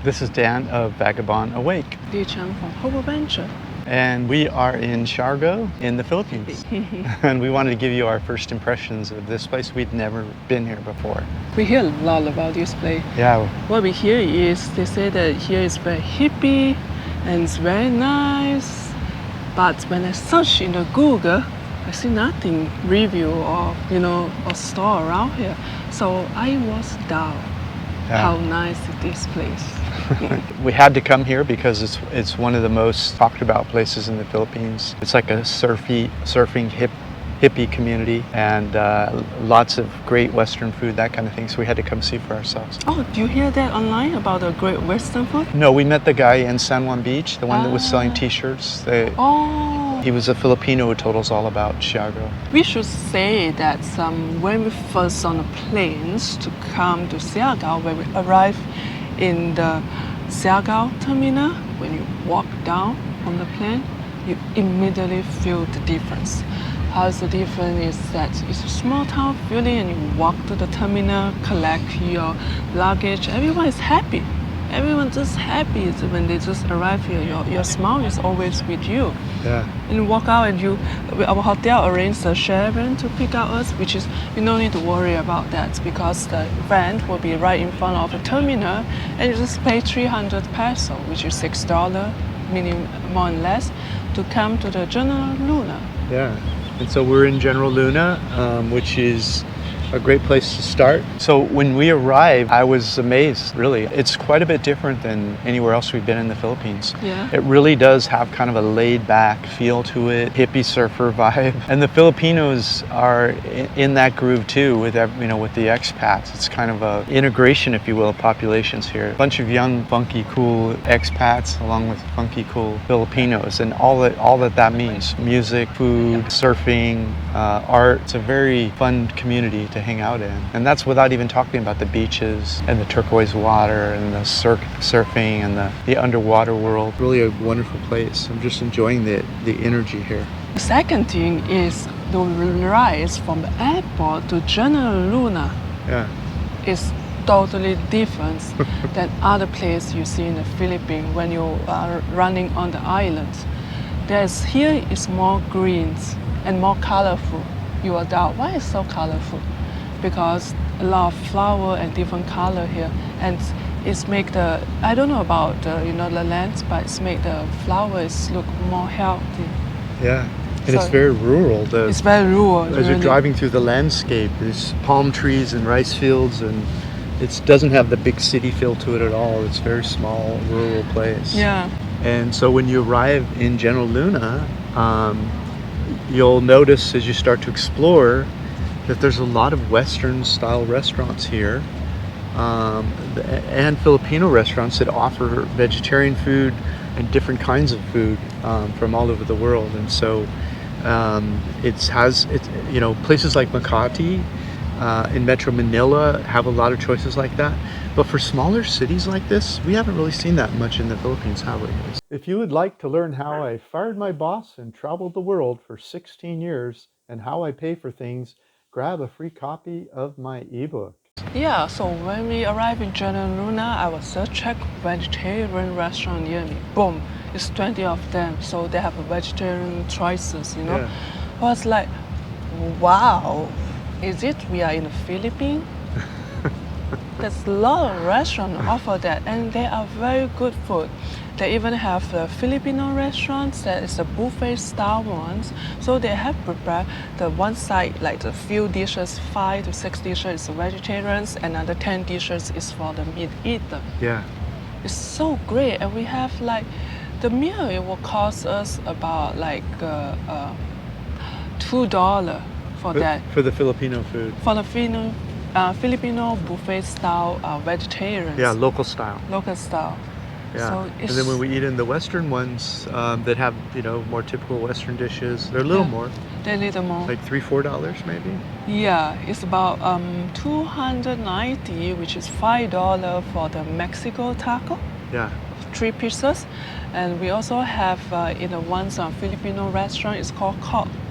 This is Dan of Vagabond Awake. Li Cheng from Hobo Venture. And we are in 𝐴𝐻 in the Philippines. And we wanted to give you our first impressions of this place. We'd never been here before. We hear a lot about this place. Yeah. What we hear is they say that here is very hippie and it's very nice. But when I search in the Google, I see nothing review or a store around here. So I was down. How nice is this place? We had to come here because it's one of the most talked about places in the Philippines. It's like a surfing hippie community and lots of great Western food, that kind of thing. So we had to come see for ourselves. Oh, do you hear that online about the great Western food? No, we met the guy in San Juan Beach, the one that was selling t-shirts. He was a Filipino who told us all about 𝐴𝐻. We should say that when we first on the planes to come to 𝐴𝐻, when we arrived in the 𝐴𝐻 terminal, when you walk down on the plane, you immediately feel the difference. How's the difference is that it's a small town feeling and you walk to the terminal, collect your luggage, everyone is happy. Everyone just happy when they just arrive here. Your smile is always with you. Yeah. And you walk out and our hotel arranged a share van to pick up us, which is you don't need to worry about that because the van will be right in front of the terminal and you just pay 300 peso, which is $6 minimum, more or less, to come to the General Luna. Yeah. And so we're in General Luna, which is a great place to start. So when we arrived, I was amazed, really. It's quite a bit different than anywhere else we've been in the Philippines. Yeah. It really does have kind of a laid-back feel to it, hippie surfer vibe. And the Filipinos are in that groove too, with the expats. It's kind of a integration, if you will, of populations here. A bunch of young, funky, cool expats, along with funky, cool Filipinos, and all that means. Music, food, surfing, art. It's a very fun community to hang out in. And that's without even talking about the beaches and the turquoise water and the surfing and the underwater world. Really a wonderful place. I'm just enjoying the energy here. The second thing is the ride from the airport to General Luna. Yeah. Is totally different than other places you see in the Philippines when you are running on the islands. Here is more greens and more colorful. You are doubt why it's so colorful? Because a lot of flower and different color here, and it's make the I don't know about the lands, but it's make the flowers look more healthy. Yeah, and it's very rural. It's very rural. As you're driving through the landscape, there's palm trees and rice fields, and it doesn't have the big city feel to it at all. It's a very small rural place. Yeah. And so when you arrive in General Luna, you'll notice as you start to explore that there's a lot of Western style restaurants here and Filipino restaurants that offer vegetarian food and different kinds of food from all over the world. And so places like Makati in Metro Manila have a lot of choices like that. But for smaller cities like this, we haven't really seen that much in the Philippines, have we? If you would like to learn how I fired my boss and traveled the world for 16 years and how I pay for things, grab a free copy of my ebook. Yeah, so when we arrived in General Luna, I was check vegetarian restaurant near me. Boom, it's 20 of them. So they have vegetarian choices, Yeah. I was like, wow, is it we are in the Philippines? There's a lot of restaurants offer that, and they are very good food. They even have Filipino restaurants that is a buffet style ones. So they have prepared the one side, like the few dishes, 5 to 6 dishes is vegetarians, and another 10 dishes is for the meat eater. Yeah. It's so great, and we have the meal, it will cost us about $2 for that. For the Filipino food. For the Filipino buffet style vegetarians. Yeah, local style. Local style. Yeah. So and then when we eat in the Western ones that have more typical Western dishes, they're a little more. They're a little more. Like $3-4 maybe. Yeah, it's about 290, which is $5 for the Mexico taco. Yeah. 3 pieces, and we also have in the one Filipino restaurant. It's called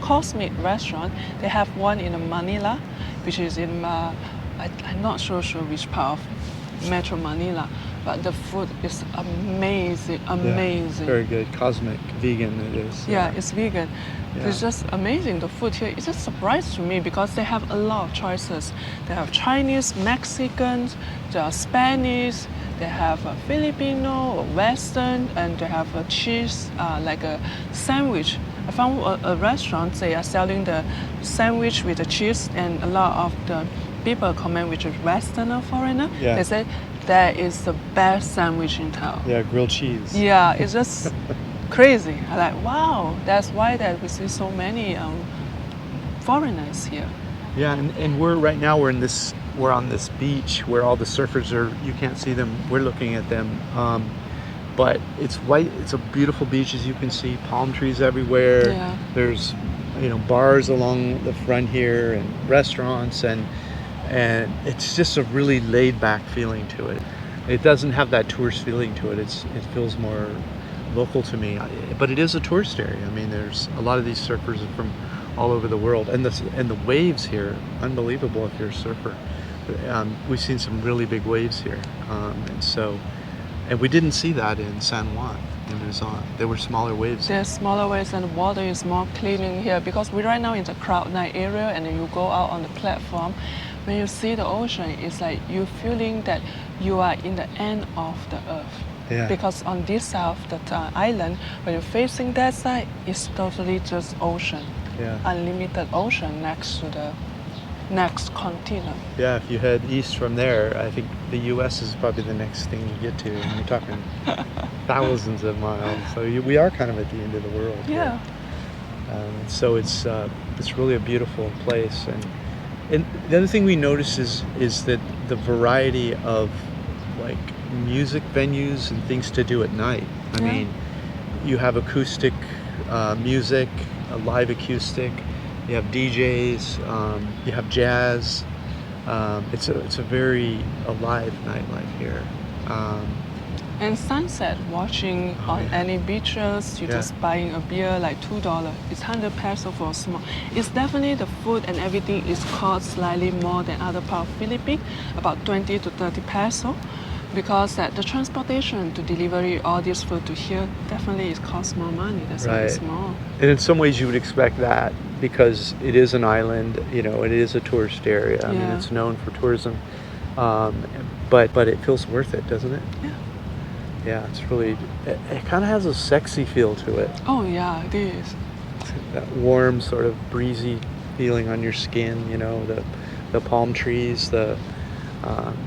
Cosmic Restaurant. They have one in Manila, which is in I'm not so sure which part of Metro Manila. but the food is amazing, amazing. Yeah, very good. Cosmic vegan it is. Yeah, it's vegan. Yeah. It's just amazing. The food here is a surprise to me because they have a lot of choices. They have Chinese, Mexican, they are Spanish, they have a Filipino, Western, and they have a cheese, like a sandwich. I found a restaurant, they are selling the sandwich with the cheese, and a lot of the people comment, which is Western or foreigner, Yeah. they say that is the best sandwich in town. Yeah, grilled cheese. Yeah, it's just crazy. I like, wow, that's why that we see so many foreigners here. Yeah, and we're on this beach where all the surfers are. You can't see them. We're looking at them, but it's white. It's a beautiful beach, as you can see. Palm trees everywhere. Yeah. There's, bars along the front here and restaurants, and it's just a really laid back feeling to it. It doesn't have that tourist feeling to it. It feels more local to me, but it is a tourist area. I mean, there's a lot of these surfers are from all over the world, and the waves here, unbelievable if you're a surfer. We've seen some really big waves here, and we didn't see that in San Juan, in Luzon. There were smaller waves. There's smaller waves and the water is more clean in here because we're right now in the crowd night area, and then you go out on the platform. When you see the ocean, it's like you're feeling that you are in the end of the earth. Yeah. Because on this side of the island, when you're facing that side, it's totally just ocean. Yeah. Unlimited ocean next to the next continent. Yeah, if you head east from there, I think the U.S. is probably the next thing you get to, and you're talking thousands of miles. So we are kind of at the end of the world. Yeah. So it's really a beautiful place, and the other thing we notice is that the variety of like music venues and things to do at night. I mean, you have acoustic music, a live acoustic. You have DJs. You have jazz. It's a very alive nightlife here. And sunset watching on any beaches, you're just buying a beer like $2. It's 100 peso for a small. It's definitely the food and everything is cost slightly more than other part of Philippines, about 20 to 30 peso, because the transportation to delivery all this food to here definitely it costs more money. That's why it's more. And in some ways you would expect that because it is an island, it is a tourist area. I mean, it's known for tourism, but it feels worth it, doesn't it? Yeah. Yeah, it's really, it kind of has a sexy feel to it. Oh yeah, it is. That warm sort of breezy feeling on your skin, the palm trees,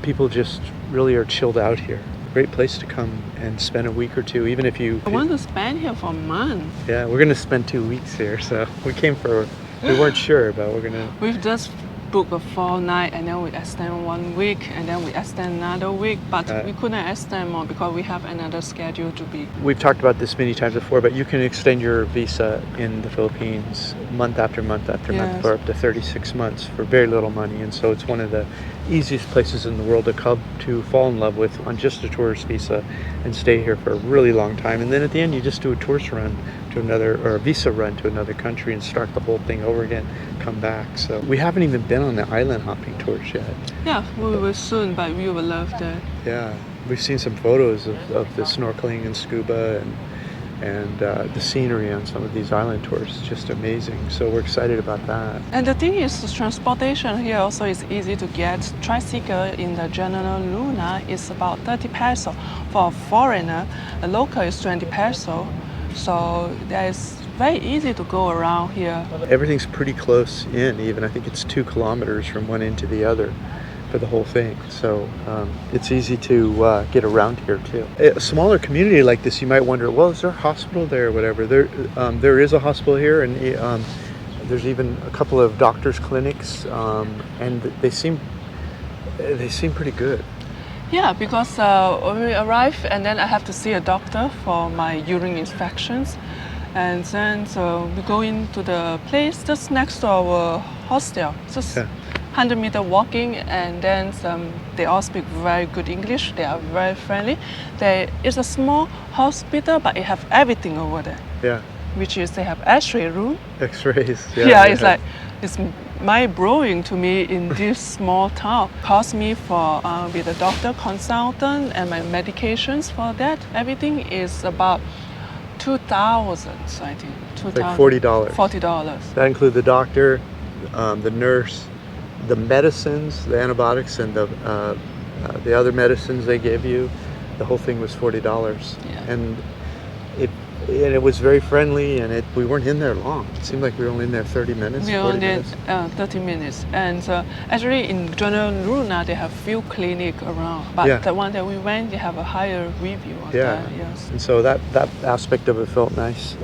people just really are chilled out here. Great place to come and spend a week or two, even if you... I want to spend here for a month. Yeah, we're going to spend 2 weeks here, so we weren't sure, but we're going to... We've just booked a 4 night, and then we extend 1 week, and then we extend another week, but we couldn't extend more because we have another schedule to be. We've talked about this many times before, but you can extend your visa in the Philippines month after month after month for up to 36 months for very little money, and so it's one of the easiest places in the world to come to fall in love with on just a tourist visa and stay here for a really long time. And then at the end you just do a tourist run to another, or a visa run to another country and start the whole thing over again, come back. So we haven't even been on the island hopping tours yet. Yeah, we will soon, but we will love that. Yeah, we've seen some photos of the snorkeling and scuba and the scenery on some of these island tours is just amazing. So we're excited about that. And the thing is, the transportation here also is easy to get. Tricycle in the General Luna is about 30 peso. For a foreigner, a local is 20 peso. So it's very easy to go around here. Everything's pretty close in, even. I think it's 2 kilometers from one end to the other for the whole thing. So it's easy to get around here too. A smaller community like this, you might wonder, well, is there a hospital there or whatever? There is a hospital here, and there's even a couple of doctors' clinics, and they seem pretty good. Yeah, because when we arrive, and then I have to see a doctor for my urine infections, and then we go into the place just next to our hostel. Just 100-meter walking, and then they all speak very good English. They are very friendly. It's a small hospital, but it have everything over there. Yeah. which is they have X-ray room. X-rays. Yeah, it's like it's mind-blowing to me in this small town. Cost me for with a doctor consultant and my medications for that. Everything is about 2,000, I think. Like $40. $40. That includes the doctor, the nurse, the medicines, the antibiotics, and the other medicines they gave you. The whole thing was $40. Yeah. And it was very friendly, and we weren't in there long. It seemed like we were only in there 30 minutes. We only did 30 minutes. And actually in General Luna, they have few clinics around. But the one that we went, they have a higher review of that. Yes. And so that aspect of it felt nice.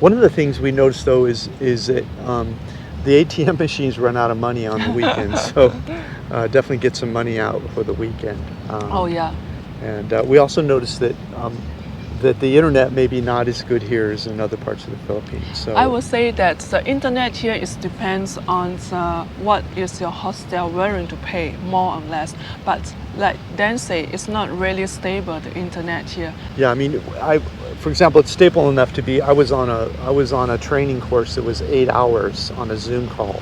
One of the things we noticed, though, is that the ATM machines run out of money on the weekends. So definitely get some money out for the weekend. Oh, yeah. And we also noticed that that the internet may be not as good here as in other parts of the Philippines. So I would say that the internet here depends on what is your hostel willing to pay, more or less. But like Dan say, it's not really stable, the internet here. Yeah, I mean, for example, it's stable enough to be. I was on a training course that was 8 hours on a Zoom call,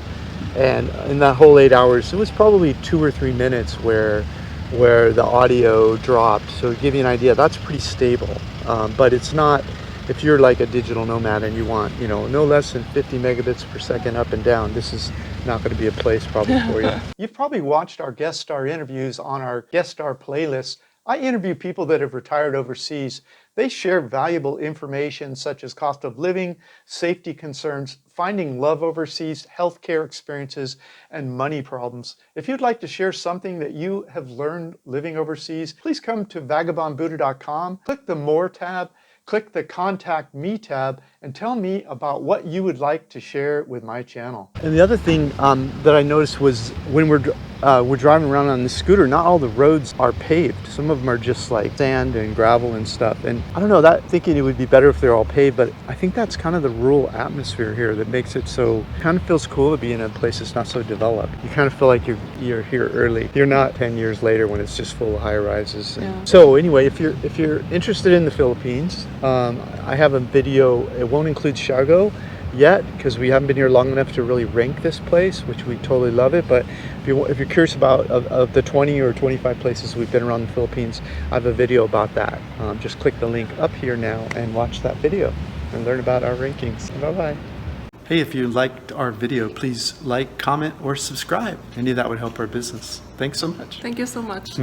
and in that whole 8 hours, it was probably 2 or 3 minutes where the audio dropped. So to give you an idea, that's pretty stable. But it's not, if you're like a digital nomad and you want, no less than 50 megabits per second up and down, this is not going to be a place probably for you. You've probably watched our guest star interviews on our guest star playlist. I interview people that have retired overseas. They share valuable information such as cost of living, safety concerns, finding love overseas, healthcare experiences, and money problems. If you'd like to share something that you have learned living overseas, please come to vagabondbuddha.com, click the More tab, click the Contact Me tab, and tell me about what you would like to share with my channel. And the other thing that I noticed was when we're driving around on the scooter, not all the roads are paved. Some of them are just like sand and gravel and stuff. And I don't know, thinking it would be better if they're all paved, but I think that's kind of the rural atmosphere here that makes it so, kind of feels cool to be in a place that's not so developed. You kind of feel like you're here early. You're not 10 years later when it's just full of high rises. Yeah. So anyway, if you're interested in the Philippines, I have a video. It won't include 𝗏 yet because we haven't been here long enough to really rank this place, which we totally love it. But if you're curious about of the 20 or 25 places we've been around the Philippines, I have a video about that. Just click the link up here now and watch that video and learn about our rankings. Bye-bye. Hey, if you liked our video, please like, comment, or subscribe. Any of that would help our business. Thanks so much. Thank you so much.